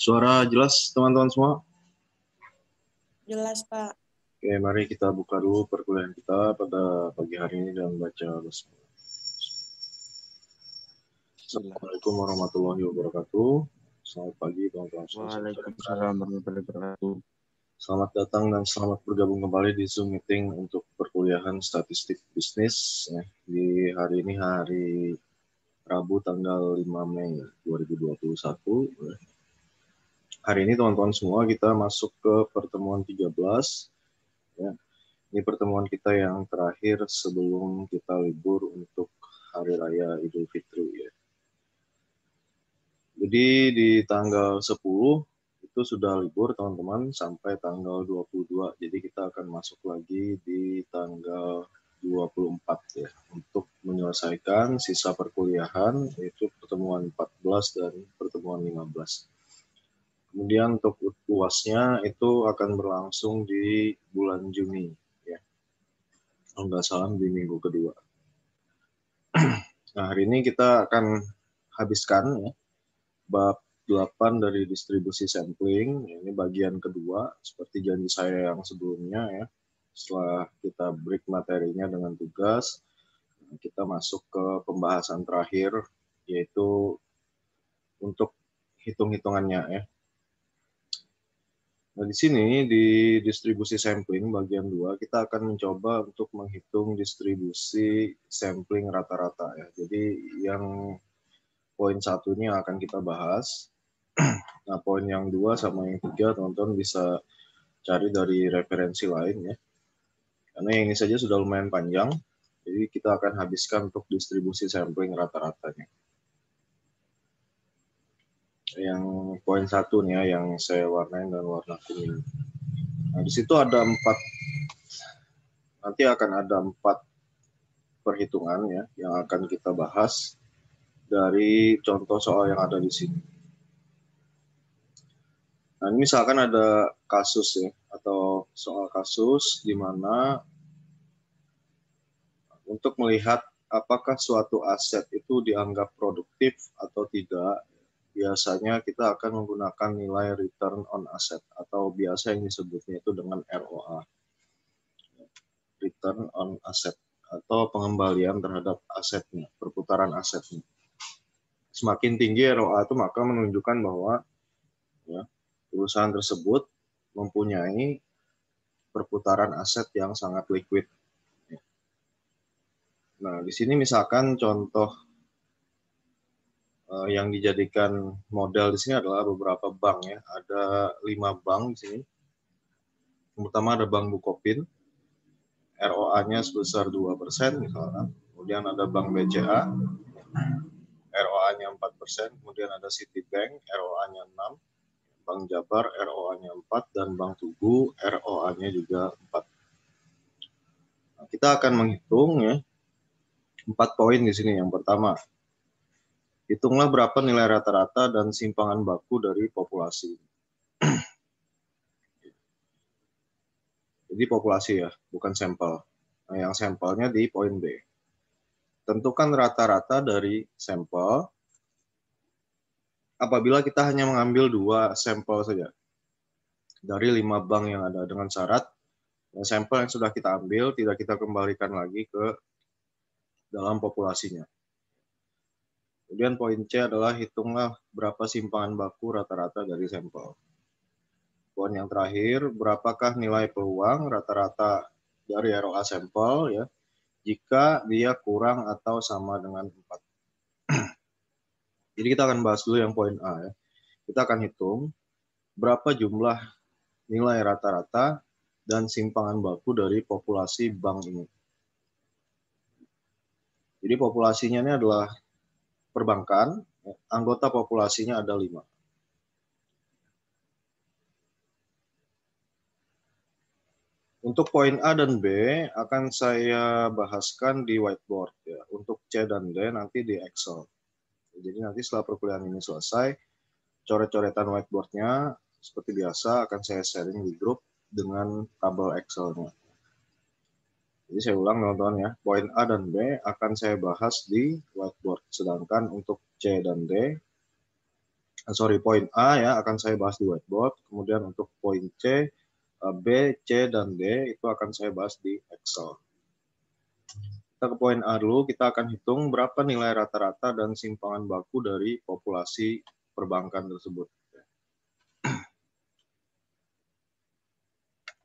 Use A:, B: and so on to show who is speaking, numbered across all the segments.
A: Suara jelas teman-teman semua?
B: Jelas, Pak.
A: Oke, mari kita buka dulu perkuliahan kita pada pagi hari ini dan baca bismillah. Assalamualaikum warahmatullahi wabarakatuh. Selamat pagi teman-teman semua.
C: Waalaikumsalam warahmatullahi wabarakatuh.
A: Selamat datang dan selamat bergabung kembali di Zoom meeting untuk perkuliahan statistik bisnis di hari ini, hari Rabu tanggal 5 Mei 2021. Hari ini teman-teman semua kita masuk ke pertemuan 13 ya. Ini pertemuan kita yang terakhir sebelum kita libur untuk Hari Raya Idul Fitri ya. Jadi di tanggal 10 itu sudah libur teman-teman sampai tanggal 22. Jadi kita akan masuk lagi di tanggal 24 ya untuk menyelesaikan sisa perkuliahan, yaitu pertemuan 14 dan pertemuan 15. Kemudian untuk UASnya itu akan berlangsung di bulan Juni ya. Kalau nggak salah di minggu kedua. Nah, hari ini kita akan habiskan ya, bab 8 dari distribusi sampling. Ini bagian kedua, seperti janji saya yang sebelumnya ya. Setelah kita break materinya dengan tugas, kita masuk ke pembahasan terakhir, yaitu untuk hitung-hitungannya ya. Nah, di sini di distribusi sampling bagian 2 kita akan mencoba untuk menghitung distribusi sampling rata-rata ya. Jadi yang poin 1 ini akan kita bahas. Nah, poin yang 2 sama yang 3 teman-teman bisa cari dari referensi lain ya. Karena yang ini saja sudah lumayan panjang. Jadi kita akan habiskan untuk distribusi sampling rata-ratanya. Yang poin 1 nih ya, yang saya warnain dan warna kuning. Nah, di situ ada 4, nanti akan ada 4 perhitungan ya, yang akan kita bahas dari contoh soal yang ada di sini. Nah, misalkan ada kasus ya, atau soal kasus di mana untuk melihat apakah suatu aset itu dianggap produktif atau tidak, biasanya kita akan menggunakan nilai return on asset atau biasa yang disebutnya itu dengan ROA. Return on asset atau pengembalian terhadap asetnya, perputaran asetnya. Semakin tinggi ROA itu maka menunjukkan bahwa ya, perusahaan tersebut mempunyai perputaran aset yang sangat liquid. Nah, di sini misalkan contoh yang dijadikan model di sini adalah beberapa bank ya. Ada 5 bank di sini. Yang pertama ada Bank Bukopin, ROA-nya sebesar 2% misalkan. Kemudian ada Bank BCA, ROA-nya 4%. Kemudian ada Citibank, ROA-nya 6%. Bank Jabar, ROA-nya 4%. Dan Bank Tugu, ROA-nya juga 4%. Nah, kita akan menghitung ya 4 poin di sini. Yang pertama, hitunglah berapa nilai rata-rata dan simpangan baku dari populasi. Jadi populasi ya, bukan sampel. Nah, yang sampelnya di poin B. Tentukan rata-rata dari sampel apabila kita hanya mengambil 2 sampel saja dari 5 bank yang ada, dengan syarat sampel yang sudah kita ambil tidak kita kembalikan lagi ke dalam populasinya. Kemudian poin C adalah hitunglah berapa simpangan baku rata-rata dari sampel. Poin yang terakhir, berapakah nilai peluang rata-rata dari ROA sampel ya jika dia kurang atau sama dengan 4. Jadi kita akan bahas dulu yang poin A ya. Kita akan hitung berapa jumlah nilai rata-rata dan simpangan baku dari populasi bank ini. Jadi populasinya ini adalah perbankan, anggota populasinya ada 5. Untuk poin A dan B akan saya bahaskan di whiteboard ya. Untuk C dan D nanti di Excel. Jadi nanti setelah perkuliahan ini selesai, coret-coretan whiteboardnya seperti biasa akan saya sharing di grup dengan tabel Excel-nya. Jadi saya ulang teman-teman ya, poin A dan B akan saya bahas di whiteboard. Sedangkan untuk C dan D Poin A ya akan saya bahas di whiteboard, kemudian untuk poin C, B, C, dan D itu akan saya bahas di Excel. Kita ke poin A dulu, kita akan hitung berapa nilai rata-rata dan simpangan baku dari populasi perbankan tersebut.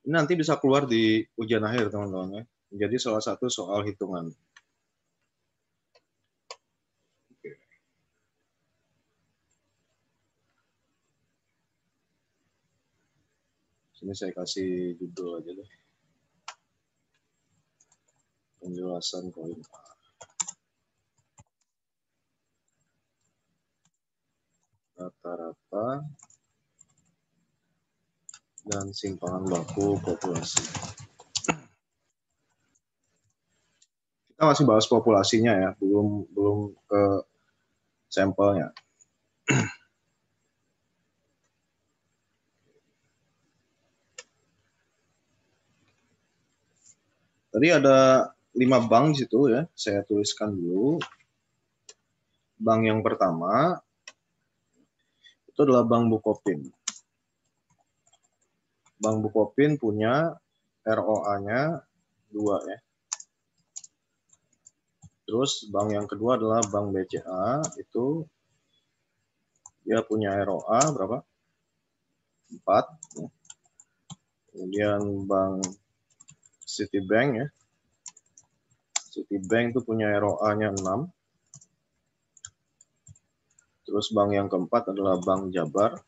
A: Ini nanti bisa keluar di ujian akhir, teman-teman ya. Jadi salah satu soal hitungan. Sini saya kasih judul aja deh. Penjelasan poin A. Rata-rata dan simpangan baku populasi. Kita masih bahas populasinya ya, belum ke sampelnya. Tadi ada 5 bank di situ ya, saya tuliskan dulu. Bank yang pertama itu adalah Bank Bukopin. Bank Bukopin punya ROA-nya 2 ya. Terus bank yang kedua adalah Bank BCA, itu dia punya ROA berapa? 4. Ya. Kemudian Bank Citibank ya. Citibank itu punya ROA-nya 6. Terus bank yang keempat adalah Bank Jabar.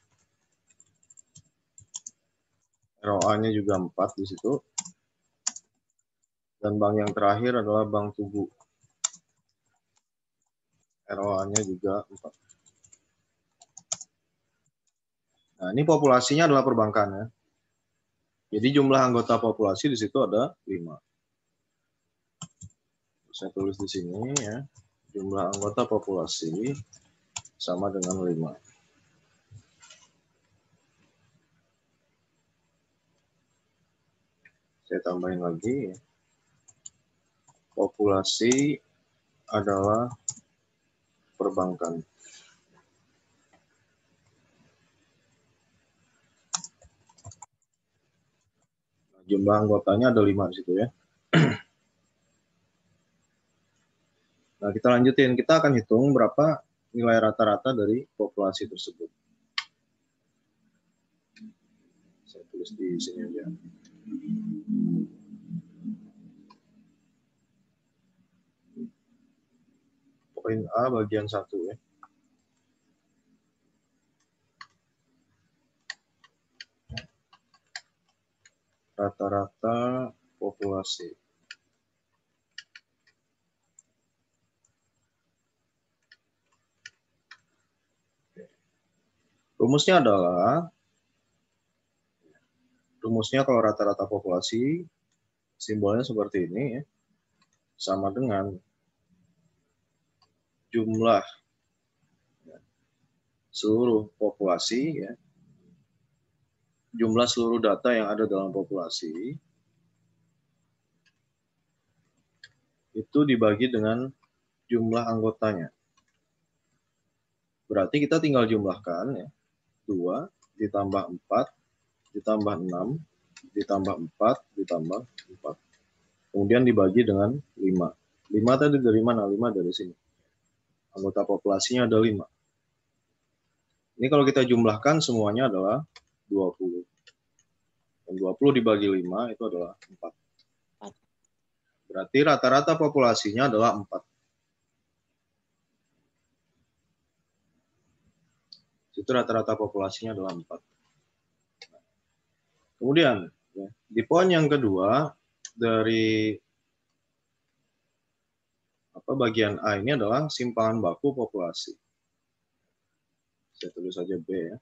A: ROA-nya juga 4 di situ. Dan bank yang terakhir adalah Bank Tugu. ROA-nya juga 4. Nah, ini populasinya adalah perbankan ya. Jadi jumlah anggota populasi di situ ada 5. Saya tulis di sini ya. Jumlah anggota populasi sama dengan 5. Saya tambahin lagi ya. Populasi adalah perbankan. Nah, jumlah anggotanya ada 5 di situ ya. Nah, kita lanjutin. Kita akan hitung berapa nilai rata-rata dari populasi tersebut. Saya tulis di sini aja. Poin A bagian 1 ya. Rata-rata populasi. Rumusnya kalau rata-rata populasi, simbolnya seperti ini ya, sama dengan jumlah seluruh populasi ya, jumlah seluruh data yang ada dalam populasi itu dibagi dengan jumlah anggotanya. Berarti kita tinggal jumlahkan ya, 2 ditambah 4 ditambah 6 ditambah 4 ditambah 4. Kemudian dibagi dengan 5. 5 tadi dari mana? 5 dari sini. Anggota populasinya ada 5. Ini kalau kita jumlahkan semuanya adalah 20. Dan 20 dibagi 5 itu adalah 4. Berarti rata-rata populasinya adalah 4. Itu rata-rata populasinya adalah 4. Kemudian, ya, di poin yang kedua, dari bagian A ini adalah simpangan baku populasi. Saya tulis saja B ya.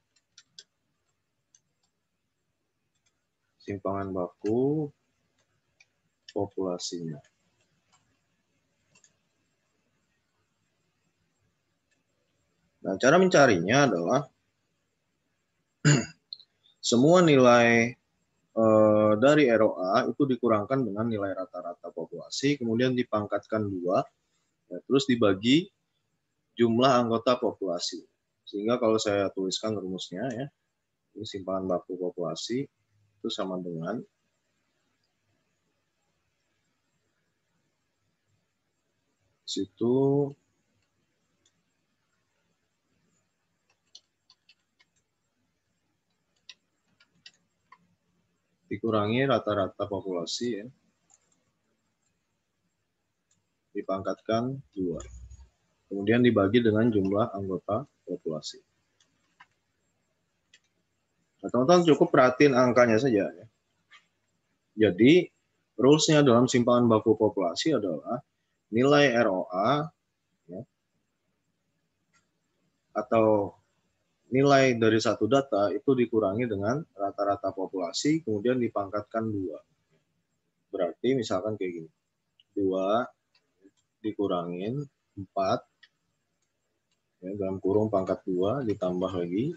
A: Simpangan baku populasinya. Nah, cara mencarinya adalah semua nilai dari ROA itu dikurangkan dengan nilai rata-rata populasi, kemudian dipangkatkan 2, ya, terus dibagi jumlah anggota populasi. Sehingga kalau saya tuliskan rumusnya ya, ini simpanan baku populasi itu sama dengan situ dikurangi rata-rata populasi ya, dipangkatkan 2. Kemudian dibagi dengan jumlah anggota populasi. Nah, teman-teman cukup perhatiin angkanya saja ya. Jadi, rules-nya dalam simpanan baku populasi adalah nilai ROA ya, atau nilai dari satu data itu dikurangi dengan rata-rata populasi, kemudian dipangkatkan 2. Berarti misalkan kayak gini. 2 dikurangin 4, ya, dalam kurung pangkat 2, ditambah lagi,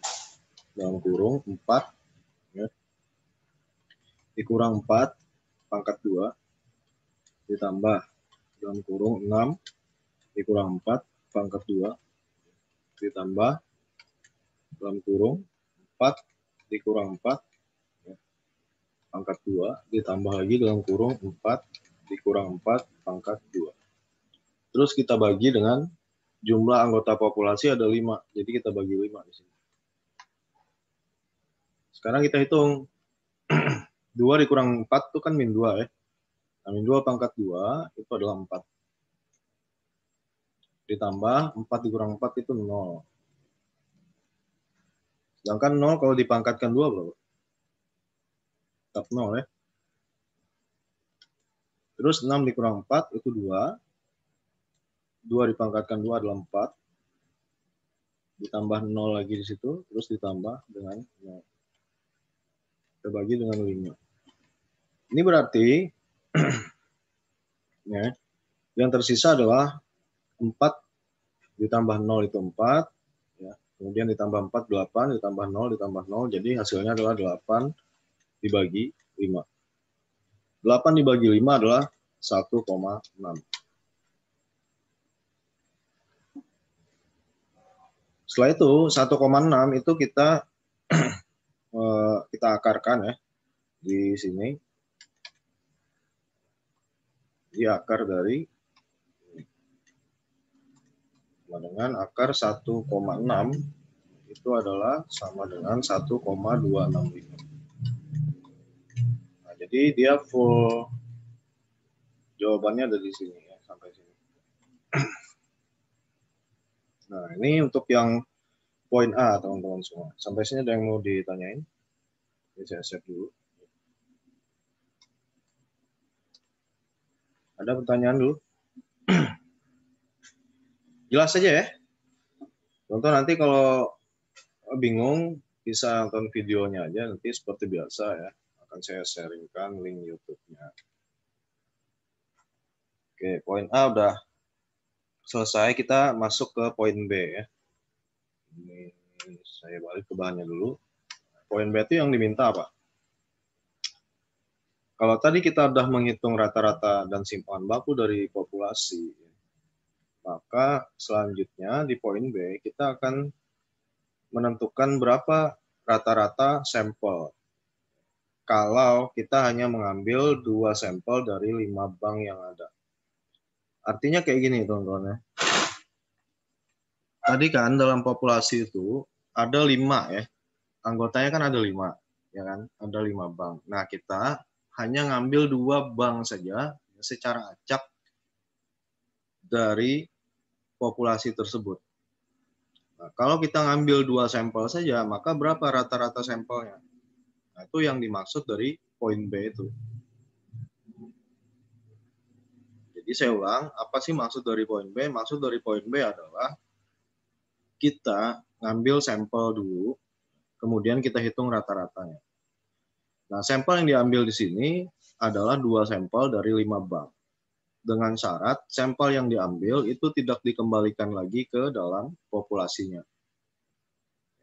A: dalam kurung 4, ya, dikurang 4, pangkat 2, ditambah, dalam kurung 6, dikurang 4, pangkat 2, ditambah, dalam kurung 4, dikurang 4, ya, pangkat 2, ditambah lagi dalam kurung 4, dikurang 4, pangkat 2. Terus kita bagi dengan jumlah anggota populasi ada 5, jadi kita bagi 5 di sini. Sekarang kita hitung 2 dikurang 4 itu kan min 2 ya. Nah, min 2 pangkat 2 itu adalah 4. Ditambah 4 dikurang 4 itu 0. Sedangkan 0 kalau dipangkatkan 2 berapa? Tetap 0 ya. Terus 6 dikurang 4 itu 2. 2 dipangkatkan 2 adalah 4. Ditambah 0 lagi di situ, terus ditambah dengan 0. Kita bagi dengan 5. Ini berarti ya, yang tersisa adalah 4 ditambah 0 itu 4. Ya. Kemudian ditambah 4, 8. Ditambah 0, ditambah 0. Jadi hasilnya adalah 8 dibagi 5. 8 dibagi 5 adalah 1,6. Setelah itu 1,6 itu kita akarkan ya di sini. Di akar dari dengan akar 1,6 itu adalah sama dengan 1,265. Nah, jadi dia full jawabannya ada di sini ya, sampai sini. Nah, ini untuk yang poin A, teman-teman semua. Sampai sini ada yang mau ditanyain? Ini saya save dulu. Ada pertanyaan dulu? Jelas saja ya. Contoh nanti kalau bingung bisa nonton videonya aja, nanti seperti biasa ya. Akan saya sharingkan link YouTube-nya. Oke, poin A udah selesai, kita masuk ke poin B ya. Ini saya balik ke bahannya dulu. Poin B itu yang diminta apa? Kalau tadi kita sudah menghitung rata-rata dan simpanan baku dari populasi, maka selanjutnya di poin B kita akan menentukan berapa rata-rata sampel. Kalau kita hanya mengambil 2 sampel dari 5 bank yang ada. Artinya kayak gini teman-teman ya. Tadi kan dalam populasi itu ada 5 ya. Anggotanya kan ada 5, ya kan? Ada 5 bank. Nah, kita hanya ngambil 2 bank saja secara acak dari populasi tersebut. Nah, kalau kita ngambil 2 sampel saja, maka berapa rata-rata sampelnya? Nah, itu yang dimaksud dari poin B itu. Jadi saya ulang, apa sih maksud dari poin B? Maksud dari poin B adalah kita ngambil sampel dulu, kemudian kita hitung rata-ratanya. Nah, sampel yang diambil di sini adalah 2 sampel dari 5 bank. Dengan syarat sampel yang diambil itu tidak dikembalikan lagi ke dalam populasinya.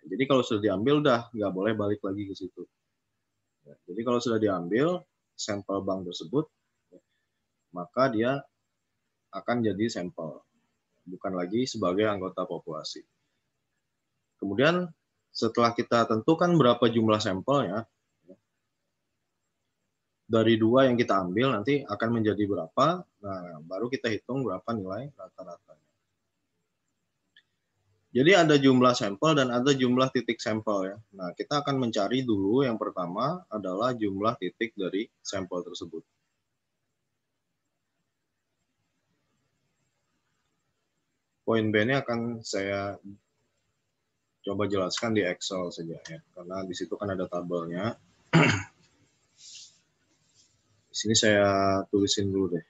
A: Jadi kalau sudah diambil, udah nggak boleh balik lagi ke situ. Jadi kalau sudah diambil sampel bank tersebut, maka dia akan jadi sampel, bukan lagi sebagai anggota populasi. Kemudian setelah kita tentukan berapa jumlah sampelnya, dari 2 yang kita ambil nanti akan menjadi berapa, nah baru kita hitung berapa nilai rata-ratanya. Jadi ada jumlah sampel dan ada jumlah titik sampel ya. Nah, kita akan mencari dulu yang pertama adalah jumlah titik dari sampel tersebut. Poin B ini akan saya coba jelaskan di Excel saja ya, karena di situ kan ada tabelnya. Di sini saya tulisin dulu deh.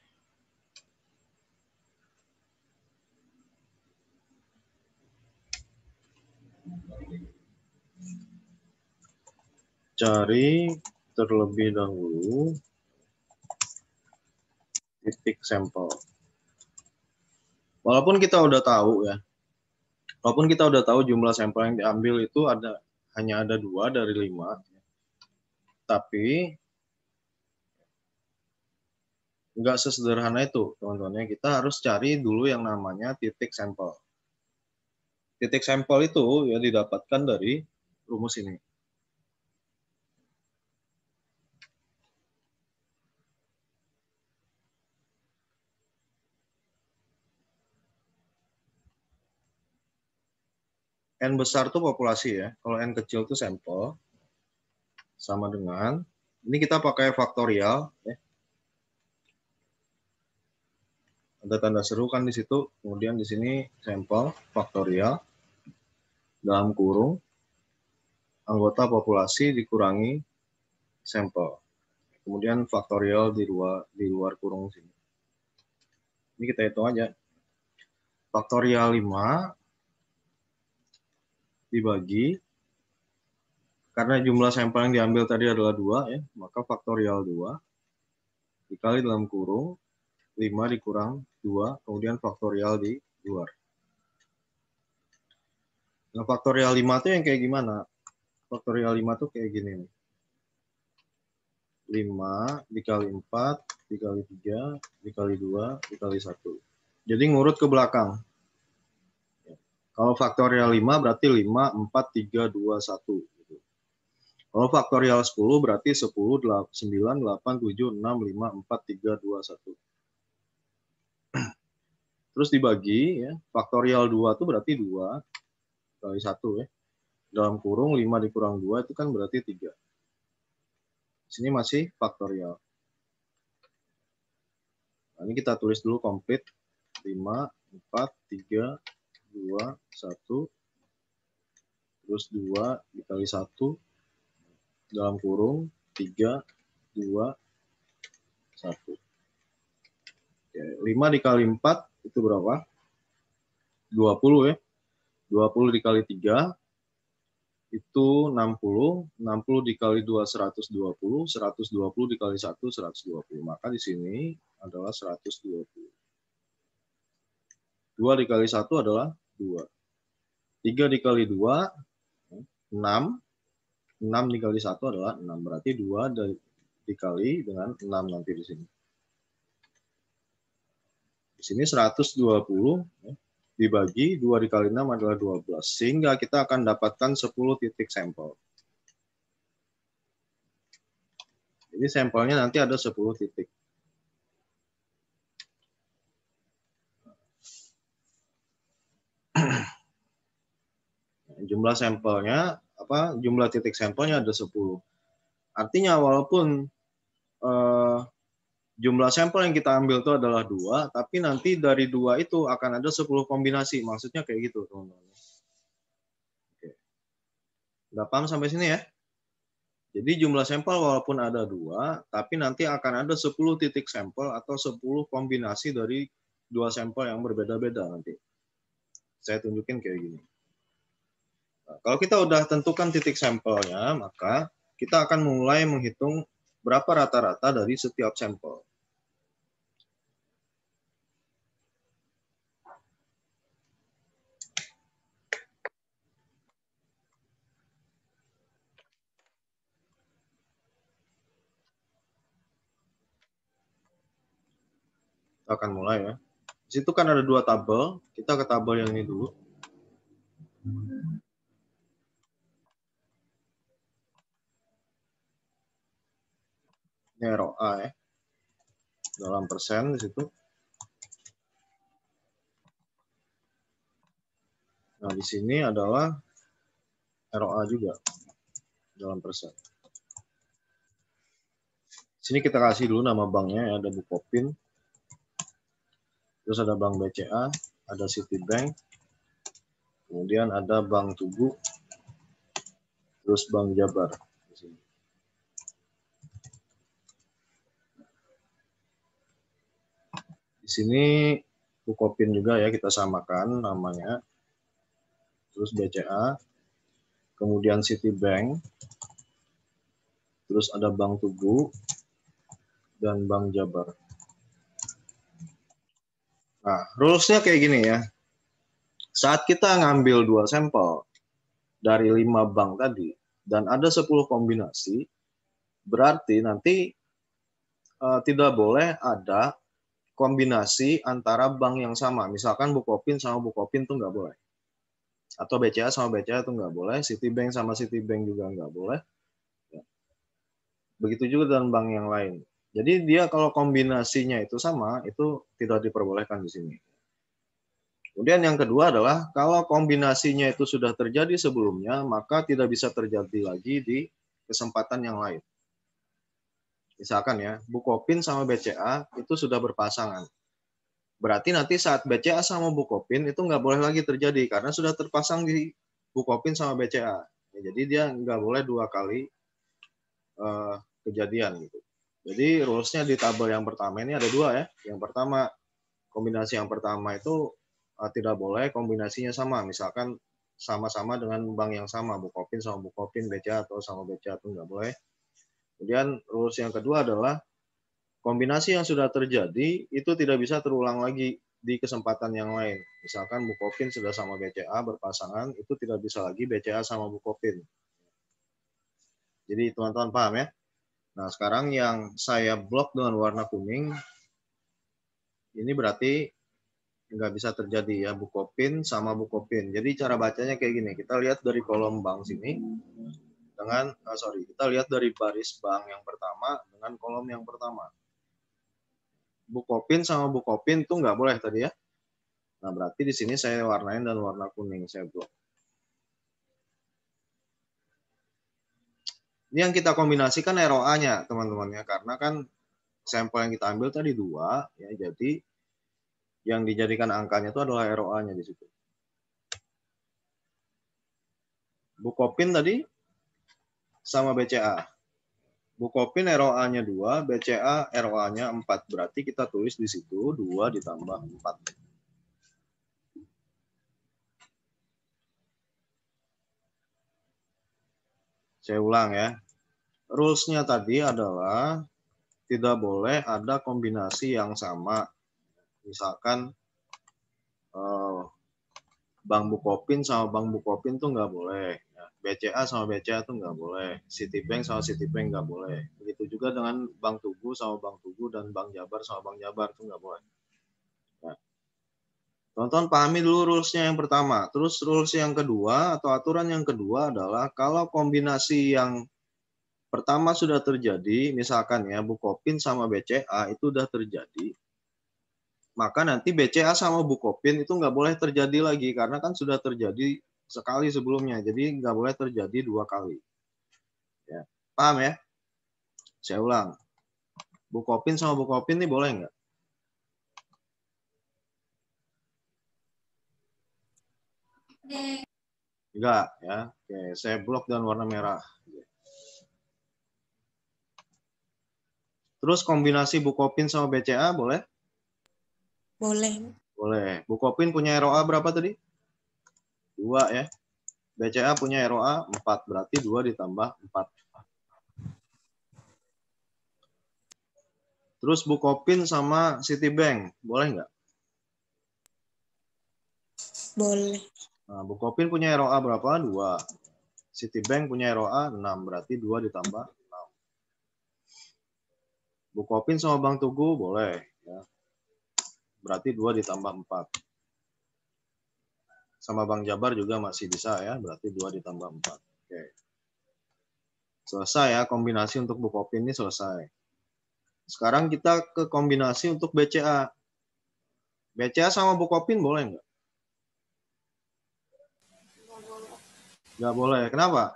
A: Cari terlebih dahulu titik sampel. Walaupun kita udah tahu ya, walaupun kita udah tahu jumlah sampel yang diambil itu hanya ada 2 dari 5, tapi nggak sesederhana itu, teman-teman. Kita harus cari dulu yang namanya titik sampel. Titik sampel itu ya didapatkan dari rumus ini. N besar itu populasi ya. Kalau N kecil itu sampel. Sama dengan, ini kita pakai faktorial. Ya. Ada tanda seru kan di situ. Kemudian di sini sampel faktorial. Dalam kurung, anggota populasi dikurangi sampel. Kemudian faktorial di luar kurung sini. Ini kita hitung aja. Faktorial 5 dibagi, karena jumlah sampel yang diambil tadi adalah 2 ya, maka faktorial 2 dikali dalam kurung 5 dikurang 2, kemudian faktorial di luar. Nah, faktorial 5 itu yang kayak gimana? Faktorial 5 itu kayak gini nih. 5 dikali 4 dikali 3 dikali 2 dikali 1. Jadi ngurut ke belakang. Kalau faktorial 5 berarti 5, 4, 3, 2, 1. Kalau faktorial 10 berarti 10, 9, 8, 7, 6, 5, 4, 3, 2, 1. Terus dibagi, ya, faktorial 2 itu berarti 2 kali 1 ya. Dalam kurung 5 dikurang 2 itu kan berarti 3. Di sini masih faktorial. Nah, ini kita tulis dulu komplit. 5, 4, 3, 2, 1. Terus 2 dikali 1. Dalam kurung 3, 2, 1. Oke, 5 dikali 4 itu berapa? 20 ya. 20 dikali 3 itu 60. 60 dikali 2, 120. 120 dikali 1, 120. Maka di sini adalah 120. 2 dikali 1 adalah 2. 3 dikali 2, 6. 6 dikali 1 adalah 6. Berarti 2 dikali dengan 6 nanti di sini. Di sini 120 dibagi 2 dikali 6 adalah 12. Sehingga kita akan dapatkan 10 titik sampel. Jadi sampelnya nanti ada 10 titik. Jumlah sampelnya, jumlah titik sampelnya ada 10. Artinya walaupun jumlah sampel yang kita ambil itu adalah 2, tapi nanti dari 2 itu akan ada 10 kombinasi. Maksudnya kayak gitu, teman-teman. Oke. Udah paham sampai sini ya? Jadi jumlah sampel walaupun ada 2, tapi nanti akan ada 10 titik sampel atau 10 kombinasi dari 2 sampel yang berbeda-beda nanti. Saya tunjukin kayak gini. Nah, kalau kita udah tentukan titik sampelnya, maka kita akan mulai menghitung berapa rata-rata dari setiap sampel. Kita akan mulai ya. Di situ kan ada 2 tabel. Kita ke tabel yang ini dulu. Ini ROA ya. Dalam persen di situ. Nah, di sini adalah ROA juga dalam persen. Sini kita kasih dulu nama banknya ya, ada Bukopin. Terus ada Bank BCA, ada Citibank. Kemudian ada Bank Tugu. Terus Bank Jabar. Di sini Bukopin juga ya, kita samakan namanya. Terus BCA, kemudian Citibank, terus ada Bank Tugu, dan Bank Jabar. Nah, rules-nya kayak gini ya. Saat kita ngambil 2 sampel dari 5 bank tadi, dan ada 10 kombinasi, berarti nanti tidak boleh ada kombinasi antara bank yang sama. Misalkan Bukopin sama Bukopin itu nggak boleh. Atau BCA sama BCA itu nggak boleh. Citibank sama Citibank juga nggak boleh. Begitu juga dengan bank yang lain. Jadi dia kalau kombinasinya itu sama, itu tidak diperbolehkan di sini. Kemudian yang kedua adalah kalau kombinasinya itu sudah terjadi sebelumnya, maka tidak bisa terjadi lagi di kesempatan yang lain. Misalkan ya, Bukopin sama BCA itu sudah berpasangan. Berarti nanti saat BCA sama Bukopin itu nggak boleh lagi terjadi karena sudah terpasang di Bukopin sama BCA. Jadi dia nggak boleh 2 kali kejadian gitu. Jadi rules-nya di tabel yang pertama ini ada 2 ya. Yang pertama, kombinasi yang pertama itu tidak boleh kombinasinya sama. Misalkan sama-sama dengan bank yang sama, Bukopin sama Bukopin, BCA atau sama BCA itu nggak boleh. Kemudian rules yang kedua adalah kombinasi yang sudah terjadi itu tidak bisa terulang lagi di kesempatan yang lain. Misalkan Bukopin sudah sama BCA berpasangan, itu tidak bisa lagi BCA sama Bukopin. Jadi teman-teman paham ya? Nah, sekarang yang saya blok dengan warna kuning, ini berarti nggak bisa terjadi ya, Bukopin sama Bukopin. Jadi cara bacanya kayak gini, kita lihat dari kolom bank sini, kita lihat dari baris bank yang pertama dengan kolom yang pertama. Bukopin sama Bukopin itu nggak boleh tadi ya. Nah, berarti di sini saya warnain dan warna kuning, saya blok. Ini yang kita kombinasikan ROA-nya, teman-teman ya, karena kan sampel yang kita ambil tadi 2, ya, jadi yang dijadikan angkanya itu adalah ROA-nya di situ. Bukopin tadi sama BCA. Bukopin ROA-nya 2, BCA ROA-nya 4. Berarti kita tulis di situ 2 ditambah 4. Saya ulang ya. Rules-nya tadi adalah tidak boleh ada kombinasi yang sama. Misalkan Bank Bukopin sama Bank Bukopin tuh nggak boleh. BCA sama BCA tuh nggak boleh. Citibank sama Citibank nggak boleh. Begitu juga dengan Bank Tugu sama Bank Tugu dan Bank Jabar sama Bank Jabar tuh nggak boleh. Nah, teman-teman pahami dulu rules-nya yang pertama. Terus rules yang kedua atau aturan yang kedua adalah kalau kombinasi yang pertama sudah terjadi, misalkan ya Bukopin sama BCA itu udah terjadi, maka nanti BCA sama Bukopin itu nggak boleh terjadi lagi karena kan sudah terjadi sekali sebelumnya, jadi nggak boleh terjadi 2 kali. Ya. Paham ya? Saya ulang. Bukopin sama Bukopin ini boleh nggak? Enggak ya. Oke, saya blok dengan warna merah. Terus kombinasi Bukopin sama BCA boleh?
B: Boleh.
A: Boleh. Bukopin punya ROA berapa tadi? 2 ya. BCA punya ROA 4, berarti 2 ditambah 4. Terus Bukopin sama Citibank, boleh nggak?
B: Boleh.
A: Nah, Bukopin punya ROA berapa? 2. Citibank punya ROA 6, berarti 2 ditambah 6. Bukopin sama Bank Tugu boleh. Ya. Berarti 2 ditambah 4. Sama Bank Jabar juga masih bisa ya, berarti 2 ditambah 4. Oke. Selesai ya, kombinasi untuk Bukopin ini selesai. Sekarang kita ke kombinasi untuk BCA. BCA sama Bukopin boleh nggak? Nggak boleh. Kenapa?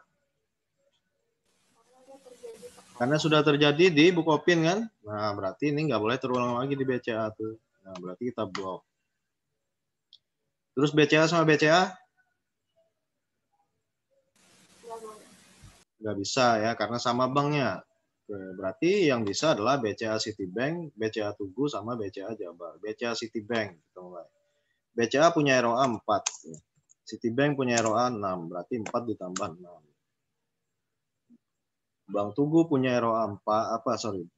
A: Karena sudah terjadi di Bukopin kan? Nah, berarti ini nggak boleh terulang lagi di BCA tuh. Nah, berarti kita blok. Terus BCA sama BCA? Nggak bisa ya, karena sama banknya. Oke, berarti yang bisa adalah BCA Citibank, BCA Tugu, sama BCA Jabar. BCA Citibank. Kita mulai. BCA punya ROA 4. Citibank punya ROA 6. Berarti 4 ditambah 6. Bank Tugu punya ROA 4.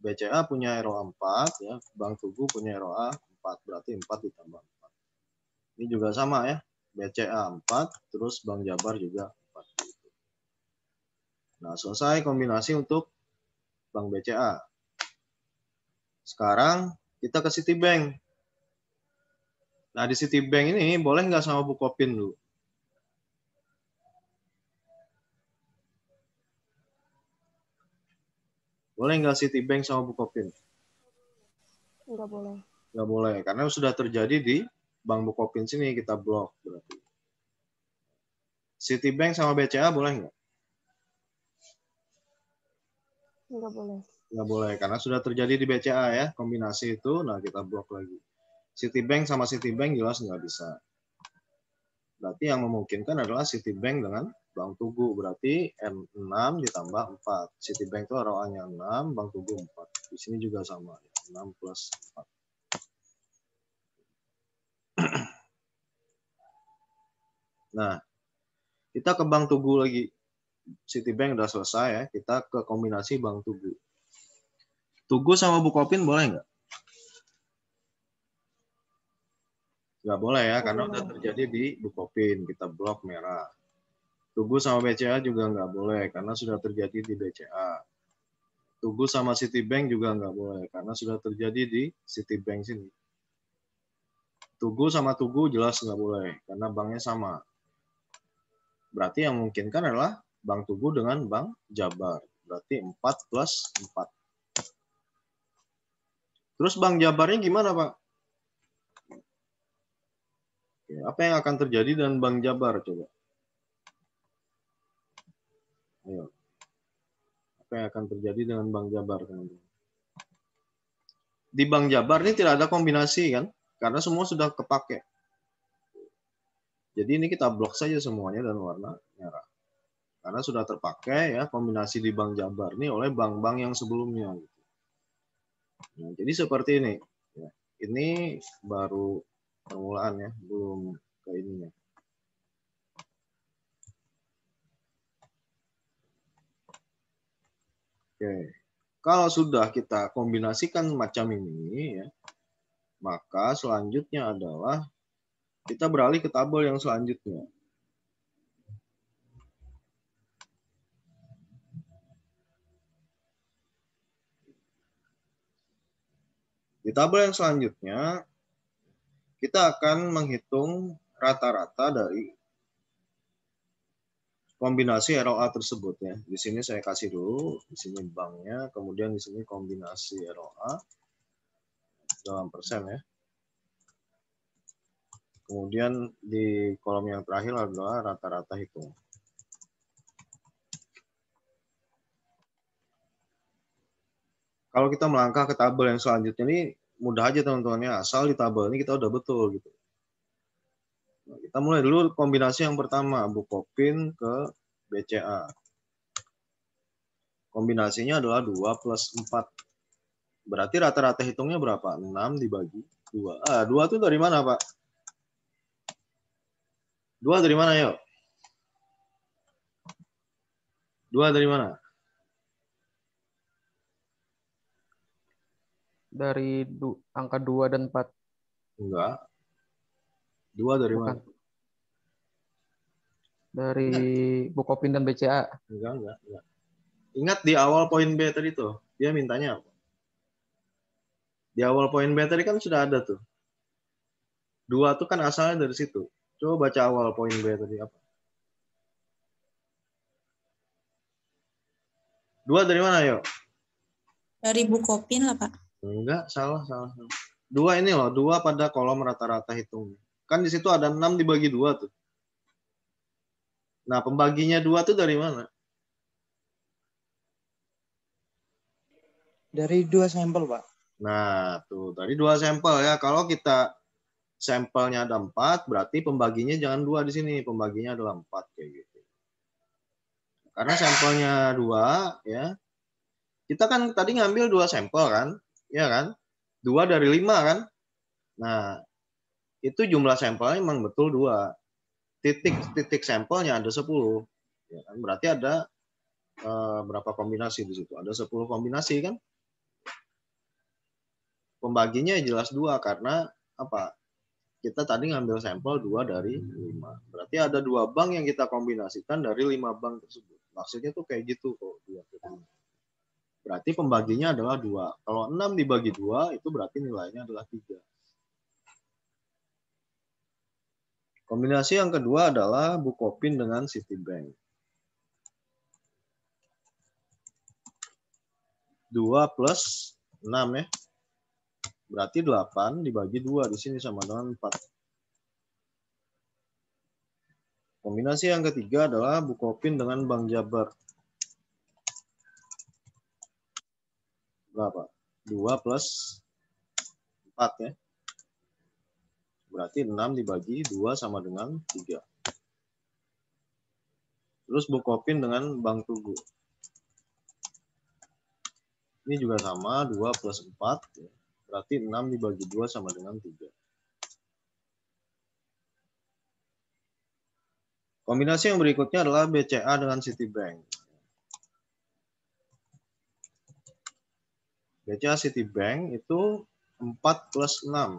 A: BCA punya ROA 4. Ya. Bank Tugu punya ROA 4. Berarti 4 ditambah 4. Ini juga sama ya. BCA 4. Terus Bank Jabar juga 4. Nah, selesai kombinasi untuk Bank BCA. Sekarang kita ke Citibank. Nah, di Citibank ini boleh nggak sama Bukopin dulu? Boleh nggak Citibank sama Bukopin?
B: Nggak boleh.
A: Nggak boleh, karena sudah terjadi di Bank Bukopin sini, kita blok berarti. Citibank sama BCA boleh nggak?
B: Nggak boleh.
A: Nggak boleh, karena sudah terjadi di BCA ya, kombinasi itu, nah kita blok lagi. Citibank sama Citibank jelas nggak bisa. Berarti yang memungkinkan adalah Citibank dengan Bank Tugu, berarti M6 ditambah 4. Citibank itu ROA-nya 6, Bank Tugu 4. Di sini juga sama, 6 plus 4. Nah, kita ke Bank Tugu lagi. Citibank udah selesai ya, kita ke kombinasi Bank Tugu. Tugu sama Bukopin boleh nggak? Nggak boleh ya, karena udah terjadi di Bukopin, kita blok merah. Tugu sama BCA juga nggak boleh, karena sudah terjadi di BCA. Tugu sama Citibank juga nggak boleh, karena sudah terjadi di Citibank sini. Tugu sama Tugu jelas nggak boleh, karena banknya sama. Berarti yang memungkinkan adalah Bank Tugu dengan Bank Jabar. Berarti 4 plus 4. Terus Bank Jabarnya gimana, Pak? Apa yang akan terjadi dengan Bank Jabar, coba? Ayo. Apa yang akan terjadi dengan Bank Jabar, teman-teman? Di Bank Jabar ini tidak ada kombinasi, kan? Karena semua sudah kepake. Jadi ini kita blok saja semuanya dan warna merah. Karena sudah terpakai ya kombinasi di Bank Jabar ini oleh bank-bank yang sebelumnya. Nah, jadi seperti ini. Ini baru permulaan ya, belum ke ininya. Oke, kalau sudah kita kombinasikan macam ini, ya, maka selanjutnya adalah kita beralih ke tabel yang selanjutnya. Di tabel yang selanjutnya, kita akan menghitung rata-rata dari kombinasi ROA tersebut ya. Di sini saya kasih dulu, di sini banknya, kemudian di sini kombinasi ROA dalam persen ya. Kemudian di kolom yang terakhir adalah rata-rata hitung. Kalau kita melangkah ke tabel yang selanjutnya ini mudah aja teman-teman ya, asal di tabel ini kita udah betul gitu. Nah, kita mulai dulu kombinasi yang pertama, Bukopin ke BCA. Kombinasinya adalah 2 plus 4. Berarti rata-rata hitungnya berapa? 6 dibagi 2. 2 itu dari mana, Pak? 2 dari mana, yuk? 2 dari mana?
C: Dari angka 2 dan 4.
A: Enggak. 2 dari
C: Bukan.
A: mana?
C: Dari Bukopin dan BCA.
A: Enggak. Ingat di awal poin B tadi tuh, dia mintanya apa? Di awal poin B tadi kan sudah ada tuh. 2 tuh kan asalnya dari situ. Coba baca awal poin B tadi apa? 2 dari mana, yuk?
B: Dari Bukopin lah, Pak.
A: Enggak, salah. 2 ini loh, 2 pada kolom rata-rata hitung. Kan di situ ada 6 dibagi 2 tuh. Nah, pembaginya 2 tuh dari mana?
D: Dari 2 sampel, Pak.
A: Nah, tuh tadi 2 sampel ya. Kalau kita sampelnya ada 4, berarti pembaginya jangan 2 di sini. Pembaginya adalah 4 kayak gitu. Karena sampelnya 2 ya. Kita kan tadi ngambil 2 sampel kan? Ya kan? 2 dari 5 kan? Nah, itu jumlah sampelnya memang betul 2. Titik sampelnya ada 10. Ya kan? Berarti ada berapa kombinasi di situ? Ada 10 kombinasi kan? Pembaginya jelas 2 karena apa? Kita tadi ngambil sampel 2 dari 5. Berarti ada 2 bank yang kita kombinasikan dari 5 bank tersebut. Maksudnya tuh kayak gitu kok. Berarti pembaginya adalah 2. Kalau 6 dibagi 2, itu berarti nilainya adalah 3. Kombinasi yang kedua adalah Bukopin dengan Citibank. 2 plus 6 ya. Berarti 8 dibagi 2 di sini sama dengan 4. Kombinasi yang ketiga adalah Bukopin dengan Bank Jabar. Berapa? 2 plus 4 ya. Berarti 6 dibagi 2 sama dengan 3. Terus Bukopin dengan Bank Tugu. Ini juga sama, 2 plus 4. Ya. Berarti 6 dibagi 2 sama dengan 3. Kombinasi yang berikutnya adalah BCA dengan Citibank. BCA Citibank itu 4 plus 6.